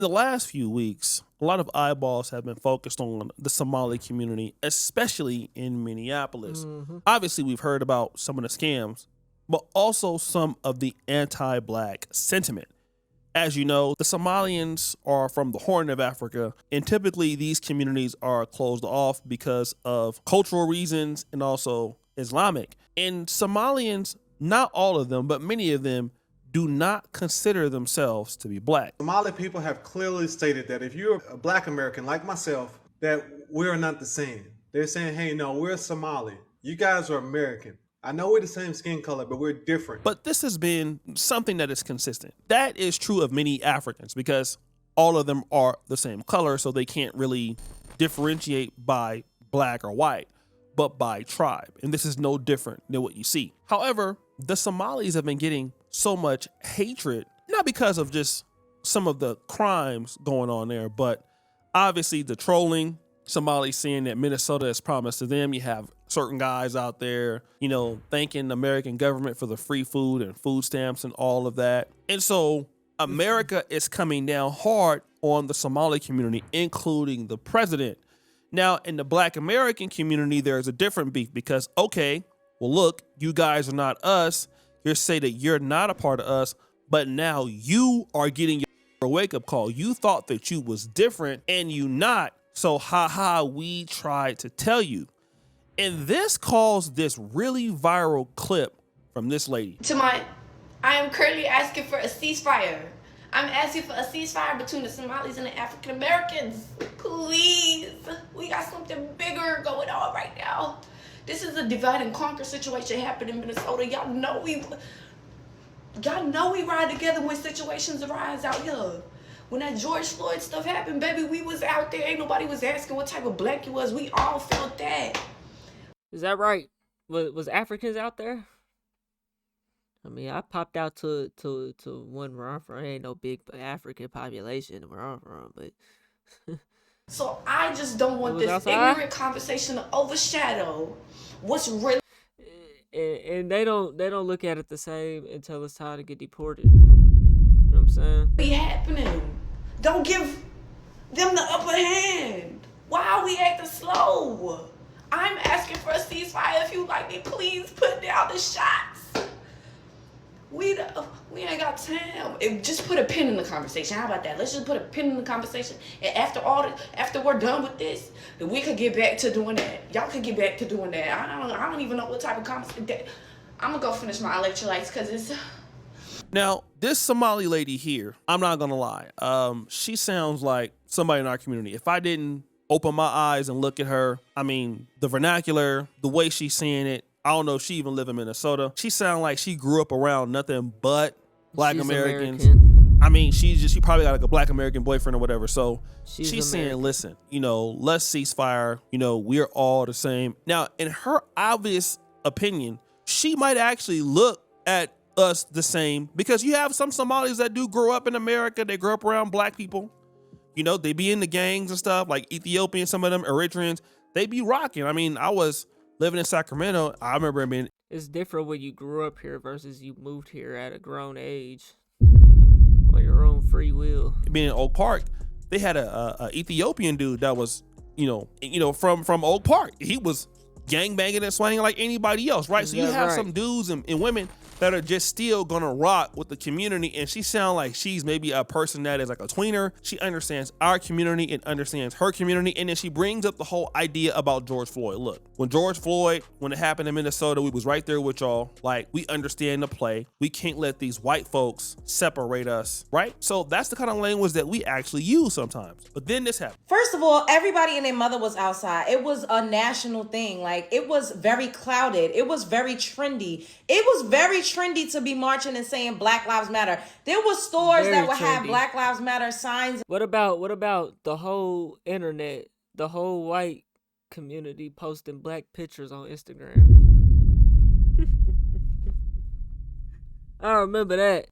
The last few weeks, a lot of eyeballs have been focused on the Somali community, especially in Minneapolis. Obviously, we've heard about some of the scams, but also some of the anti-Black sentiment. As you know, the Somalians are from the Horn of Africa, and typically these communities are closed off because of cultural reasons and also Islamic. And Somalians, not all of them, but many of them, do not consider themselves to be Black. Somali people have clearly stated that if you're a Black American like myself, that we're not the same. They're saying, hey, no, we're Somali. You guys are American. I know we're the same skin color, but we're different. But this has been something that is consistent. That is true of many Africans because all of them are the same color, so they can't really differentiate by Black or white, but by tribe. And this is no different than what you see. However, the Somalis have been getting so much hatred, not because of just some of the crimes going on there, but obviously the trolling, Somalis saying that Minnesota is promised to them. You have certain guys out there, thanking the American government for the free food and food stamps and all of that. And so America is coming down hard on the Somali community, including the president. Now, in the Black American community, there's a different beef because, okay, well, look, you guys are not us. You say that you're not a part of us, but now you are getting your wake-up call. You thought that you was different and you not. So, we tried to tell you. And this caused this really viral clip from this lady. I am currently asking for a ceasefire. I'm asking for a ceasefire between the Somalis and the African Americans. Please, we got something bigger going on right now. This is a divide and conquer situation happening in Minnesota. Y'all know we ride together when situations arise out here. When that George Floyd stuff happened, baby, we was out there. Ain't nobody was asking what type of Black you was. We all felt that. Is that right? Was Africans out there? I mean, I popped out to one where I'm from. Ain't no big African population where I'm from, but so I just don't want this ignorant conversation to overshadow what's really. And they don't look at it the same until it's time to get deported. You know what I'm saying? Be happening. Don't give them the upper hand. Why are we acting slow? I'm asking for a ceasefire. If you like me, please put down the shots. We ain't got time. Just put a pin in the conversation. How about that? Let's just put a pin in the conversation. And after we're done with this, then we could get back to doing that. Y'all could get back to doing that. I don't even know what type of conversation. I'm gonna go finish my electrolytes because it's. Now, this Somali lady here, I'm not gonna lie. She sounds like somebody in our community. If I didn't open my eyes and look at her, I mean, the vernacular, the way she's saying it, I don't know if she even live in Minnesota. She sounds like she grew up around nothing but Black Americans. American. I mean, she probably got like a Black American boyfriend or whatever. So she's saying, listen, let's ceasefire. We're all the same. Now, in her obvious opinion, she might actually look at us the same because you have some Somalis that do grow up in America. They grow up around Black people. They be in the gangs and stuff, like Ethiopians, some of them Eritreans. They be rocking. I mean, I was living in Sacramento. I remember being. It's different when you grew up here versus you moved here at a grown age on your own free will. Being in Oak Park, they had a Ethiopian dude that was, from Oak Park. He was gangbanging and swinging like anybody else, right? So you have some dudes and women that are just still gonna rock with the community, and she sounds like she's maybe a person that is like a tweener. She understands our community and understands her community, and then she brings up the whole idea about George Floyd. Look, when it happened in Minnesota, we was right there with y'all. Like, we understand the play. We can't let these white folks separate us, right? So that's the kind of language that we actually use sometimes. But then this happened. First of all, everybody and their mother was outside. It was a national thing. Like, it was very clouded. It was very trendy. It was very trendy to be marching and saying Black Lives Matter. There were stores that would have Black Lives Matter signs. What about the whole internet, the whole white community posting Black pictures on Instagram? I remember that.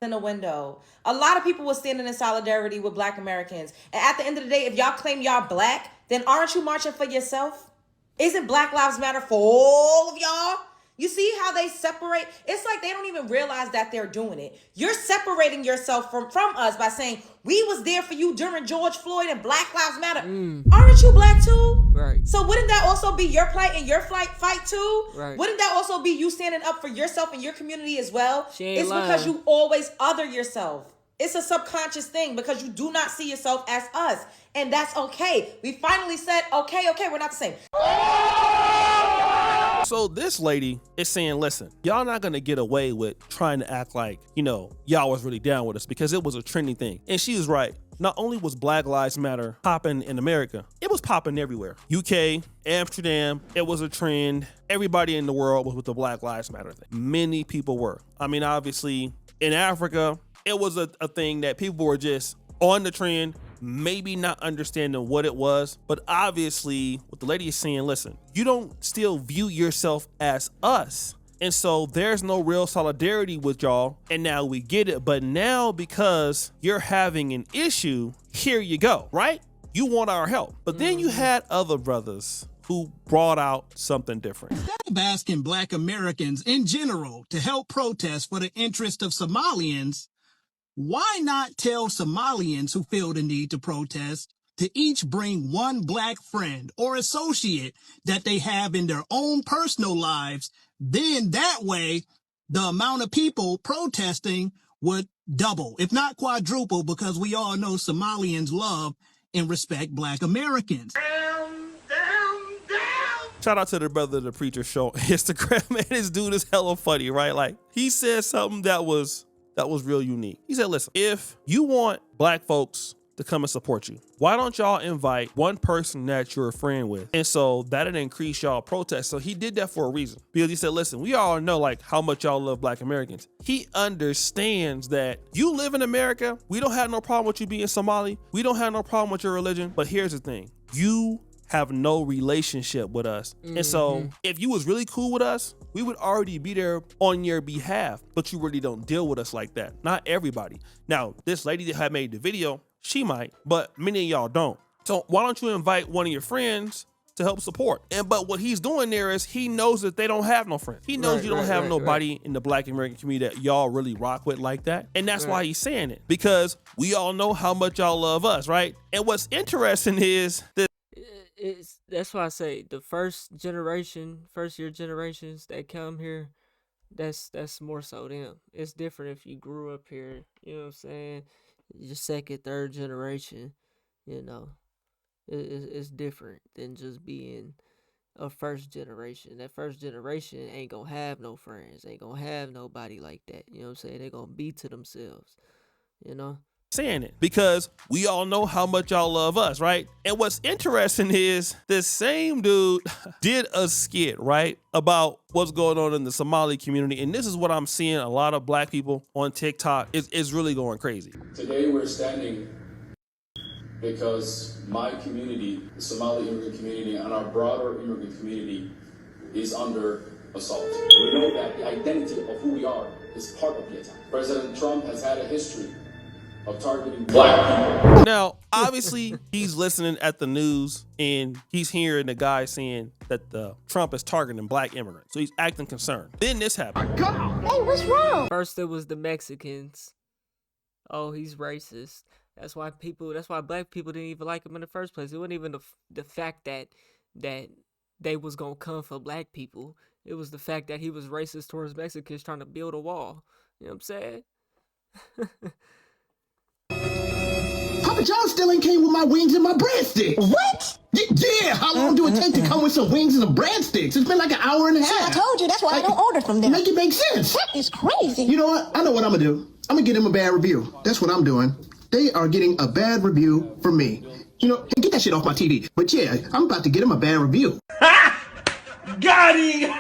In the window. A lot of people were standing in solidarity with Black Americans. And at the end of the day, if y'all claim y'all Black, then aren't you marching for yourself? Isn't Black Lives Matter for all of y'all? You see how they separate? It's like they don't even realize that they're doing it. You're separating yourself from us by saying, we was there for you during George Floyd and Black Lives Matter. Aren't you black too? Right. So wouldn't that also be your plight and your fight too? Right. Wouldn't that also be you standing up for yourself and your community as well? She ain't It's lying. because you always other yourself. It's a subconscious thing because you do not see yourself as us. And that's okay. We finally said, okay, we're not the same. So this lady is saying, listen, y'all not gonna get away with trying to act like, y'all was really down with us because it was a trending thing. And she was right. Not only was Black Lives Matter popping in America, it was popping everywhere. UK, Amsterdam, it was a trend. Everybody in the world was with the Black Lives Matter thing. Many people were. I mean, obviously in Africa, it was a thing that people were just on the trend, maybe not understanding what it was, but obviously what the lady is saying, listen, you don't still view yourself as us. And so there's no real solidarity with y'all. And now we get it. But now because you're having an issue, here you go, right? You want our help. But then you had other brothers who brought out something different. Instead of asking Black Americans in general to help protest for the interest of Somalians, why not tell Somalians who feel the need to protest to each bring one Black friend or associate that they have in their own personal lives? Then that way, the amount of people protesting would double, if not quadruple, because we all know Somalians love and respect Black Americans. Shout out to the brother of the preacher show on Instagram. Man, this dude is hella funny, right? Like, he said something that was real unique. He said, listen, if you want Black folks to come and support you, why don't y'all invite one person that you're a friend with? And so that'll increase y'all protest. So he did that for a reason, because he said, listen, we all know like how much y'all love Black Americans. He understands that you live in America. We don't have no problem with you being Somali. We don't have no problem with your religion. But here's the thing. You have no relationship with us. And so if you was really cool with us, we would already be there on your behalf, but you really don't deal with us like that. Not everybody. Now, this lady that had made the video, she might, but many of y'all don't. So why don't you invite one of your friends to help support? But what he's doing there is he knows that they don't have no friends. He knows you don't have nobody in the Black American community that y'all really rock with like that. And that's why he's saying it, because we all know how much y'all love us, right? And what's interesting is that that's why I say the first year generations that come here, that's more so them. It's different if you grew up here, you know what I'm saying? Your second, third generation, it's different than just being a first generation. That first generation ain't gonna have no friends, ain't gonna have nobody like that. You know what I'm saying? They're gonna be to themselves, saying it because we all know how much y'all love us, right? And what's interesting is this same dude did a skit, right, about what's going on in the Somali community. And this is what I'm seeing a lot of Black people on TikTok is really going crazy. Today we're standing because my community, the Somali immigrant community, and our broader immigrant community is under assault. We know that the identity of who we are is part of the attack. President Trump has had a history of targeting Black people. Now, obviously, he's listening at the news and he's hearing the guy saying that Trump is targeting Black immigrants. So he's acting concerned. Then this happened. Hey, what's wrong? First it was the Mexicans. Oh, he's racist. That's why Black people didn't even like him in the first place. It wasn't even the fact that they was gonna come for Black people. It was the fact that he was racist towards Mexicans trying to build a wall. You know what I'm saying? Papa John still ain't came with my wings and my breadsticks. What? Yeah, how long do it take to come with some wings and some breadsticks? It's been like an hour and a half. I told you, that's why I don't order from them. Make it make sense. That is crazy. You know what? I know what I'm gonna do. I'm gonna get him a bad review. That's what I'm doing. They are getting a bad review from me. Hey, get that shit off my TV. But yeah, I'm about to get him a bad review. Got him!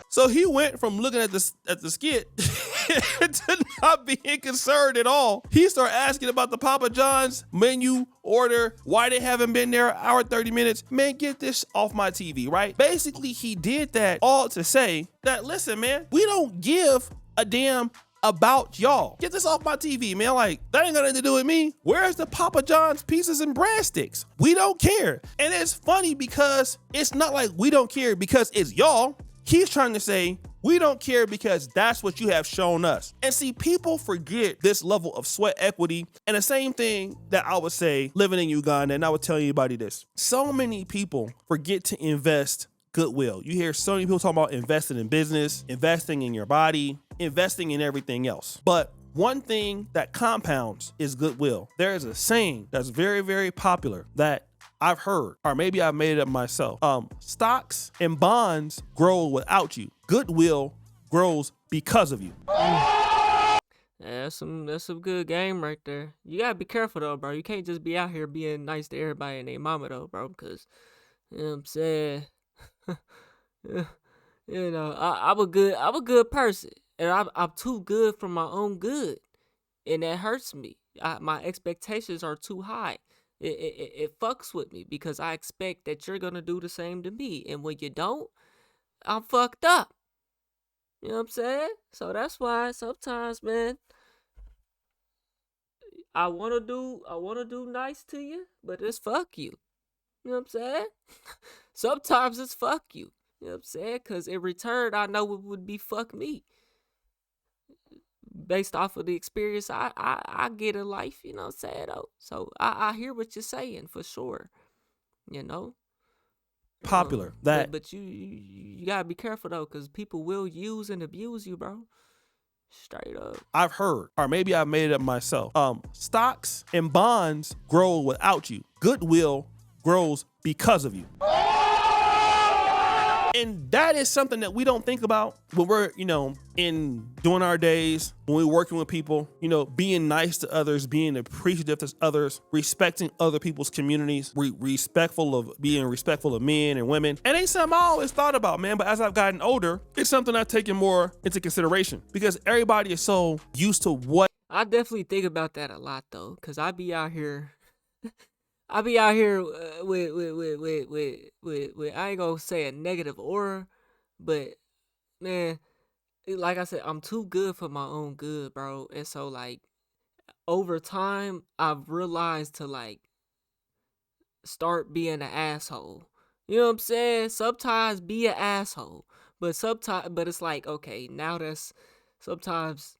So he went from looking at the skit to not being concerned at all. He started asking about the Papa John's menu order, why they haven't been there an hour, 30 minutes. Man, get this off my TV, right? Basically, he did that all to say that, listen, man, we don't give a damn about y'all. Get this off my TV, man. Like, that ain't got nothing to do with me. Where's the Papa John's pieces and breadsticks? We don't care. And it's funny because it's not like we don't care because it's y'all. He's trying to say, we don't care because that's what you have shown us. And see, people forget this level of sweat equity. And the same thing that I would say living in Uganda, and I would tell anybody this. So many people forget to invest goodwill. You hear so many people talking about investing in business, investing in your body, investing in everything else. But one thing that compounds is goodwill. There is a saying that's very, very popular that I've heard, or maybe I've made it up myself. Stocks and bonds grow without you. Goodwill grows because of you. That's some good game right there. You gotta be careful though, bro. You can't just be out here being nice to everybody and their mama though, bro. Because you know what I'm saying. You know, I'm a good person, and I'm too good for my own good, and that hurts me. My expectations are too high. It fucks with me because I expect that you're gonna do the same to me, and when you don't, I'm fucked up. You know what I'm saying? So that's why sometimes, man, I wanna do nice to you, but it's fuck you. You know what I'm saying? Sometimes it's fuck you. You know what I'm saying? Because in return, I know it would be fuck me. Based off of the experience I get in life, you know what I'm saying, though. So I hear what you're saying for sure. You know? Popular. But you gotta be careful though, because people will use and abuse you, bro. Straight up. I've heard, or maybe I've made it up myself. Stocks and bonds grow without you. Goodwill grows because of you. And that is something that we don't think about when we're, in doing our days, when we're working with people, being nice to others, being appreciative to others, respecting other people's communities, being respectful of men and women. It ain't something I always thought about, man, but as I've gotten older, it's something I've taken more into consideration because everybody is so used to what. I definitely think about that a lot though, because I be out here with I ain't gonna say a negative aura, but man, like I said, I'm too good for my own good, bro. And so like over time, I've realized to like start being an asshole. You know what I'm saying? Sometimes be an asshole, but it's like, okay, now sometimes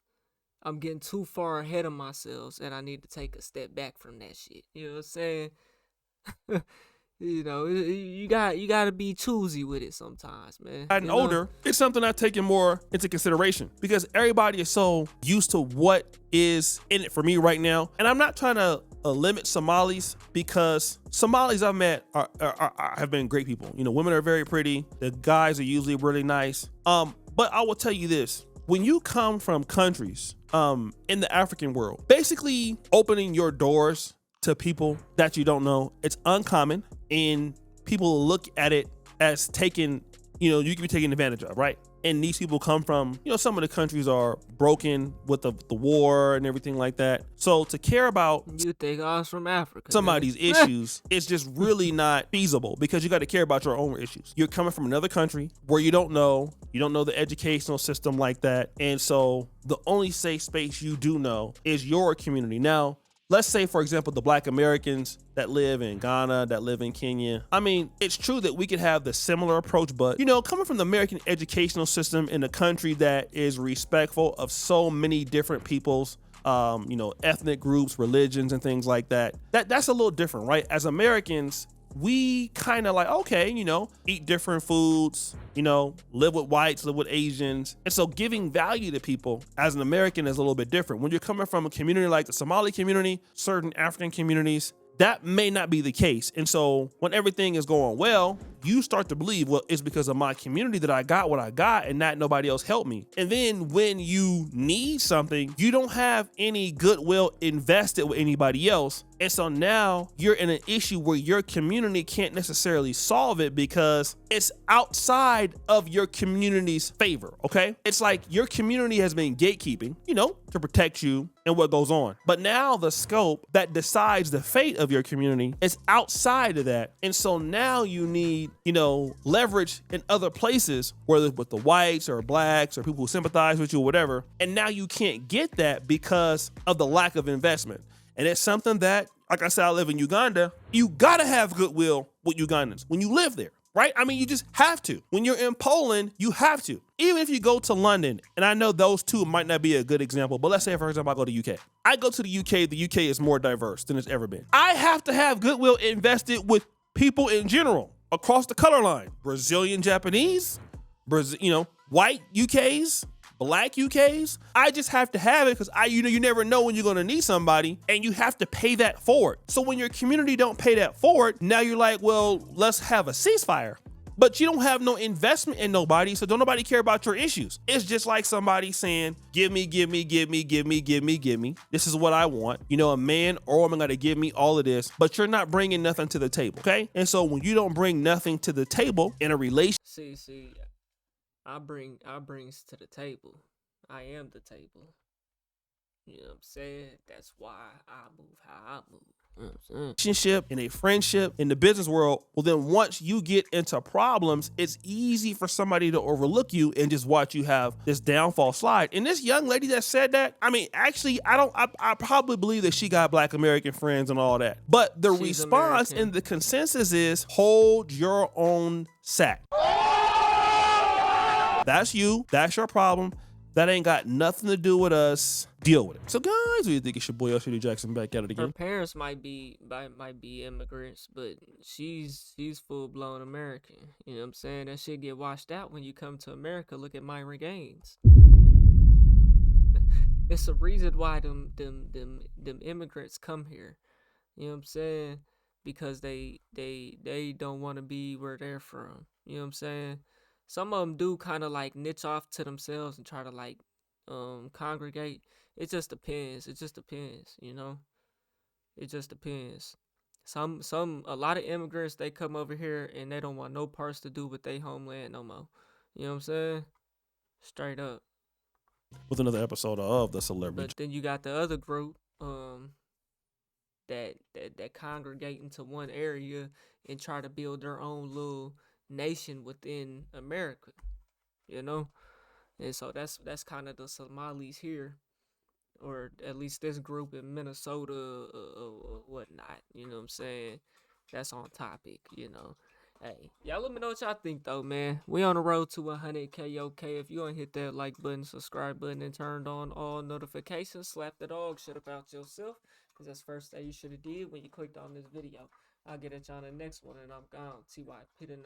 I'm getting too far ahead of myself and I need to take a step back from that shit. You know what I'm saying? You got to be choosy with it sometimes, man. Gotten older, it's something I've taken more into consideration because everybody is so used to what is in it for me right now. And I'm not trying to limit Somalis because Somalis I've met have been great people. Women are very pretty. The guys are usually really nice. But I will tell you this. When you come from countries in the African world, basically opening your doors to people that you don't know, it's uncommon, and people look at it as taken, you can be taken advantage of, right? And these people come from, some of the countries are broken with the war and everything like that. So to care about you think I was from Africa, somebody's issues, it's just really not feasible because you got to care about your own issues. You're coming from another country where you don't know the educational system like that. And so the only safe space you do know is your community. Now, let's say, for example, the Black Americans that live in Ghana, that live in Kenya. I mean, it's true that we could have the similar approach, but, coming from the American educational system in a country that is respectful of so many different people's, ethnic groups, religions, and things like that, that's a little different, right? As Americans, we kind of like, okay, eat different foods, live with whites, live with Asians. And so giving value to people as an American is a little bit different. When you're coming from a community like the Somali community, certain African communities, that may not be the case. And so when everything is going well, you start to believe, well, it's because of my community that I got what I got and not nobody else helped me. And then when you need something, you don't have any goodwill invested with anybody else. And so now you're in an issue where your community can't necessarily solve it because it's outside of your community's favor, okay? It's like your community has been gatekeeping, to protect you and what goes on. But now the scope that decides the fate of your community is outside of that. And so now you need, leverage in other places, whether with the whites or blacks or people who sympathize with you or whatever. And now you can't get that because of the lack of investment. And it's something that, like I said, I live in Uganda. You gotta have goodwill with Ugandans when you live there. right? I mean, you just have to. When you're in Poland, you have to. Even if you go to London, and I know those two might not be a good example, but let's say, for example, I go to UK. I go to the UK is more diverse than it's ever been. I have to have goodwill invested with people in general across the color line. Brazilian, Japanese, white UKs, black UKs. I just have to have it because you never know when you're gonna need somebody, and you have to pay that forward. So when your community don't pay that forward, now you're like, well, let's have a ceasefire. But you don't have no investment in nobody, so don't nobody care about your issues. It's just like somebody saying, give me. This is what I want. A man or woman gotta give me all of this, but you're not bringing nothing to the table, okay? And so when you don't bring nothing to the table in a relationship, See, I brings to the table. I am the table. You know what I'm saying? That's why I move how I move. You know what I'm saying? Relationship, in a friendship, in the business world, well, then once you get into problems, it's easy for somebody to overlook you and just watch you have this downfall slide. And this young lady that said that, I mean, actually, I probably believe that she got Black American friends and all that. But the She's response American. and the consensus is hold your own sack. That's you. That's your problem. That ain't got nothing to do with us. Deal with it. So guys, what do you think? It's your boy LCD Jackson back at it Her again. parents might be immigrants, but she's full blown American. You know what I'm saying? That shit get washed out when you come to America. Look at Myron Gaines. It's a reason why them immigrants come here. You know what I'm saying? Because they don't want to be where they're from. You know what I'm saying? Some of them do kind of like niche off to themselves and try to like congregate. It just depends. It just depends, It just depends. A lot of immigrants, they come over here and they don't want no parts to do with their homeland no more. You know what I'm saying? Straight up. With another episode of The Celebrity. But then you got the other group that congregate into one area and try to build their own little nation within America, and so that's kind of the Somalis here, or at least this group in Minnesota or whatnot. You know what I'm saying? That's on topic. Hey, y'all let me know what y'all think though, man. We on the road to 100K. Okay, if you don't hit that like button, subscribe button, and turned on all notifications, slap the dog shit about yourself, because that's the first thing you should have did when you clicked on this video. I'll get at y'all on the next one, and I'm gone. TY P the 9.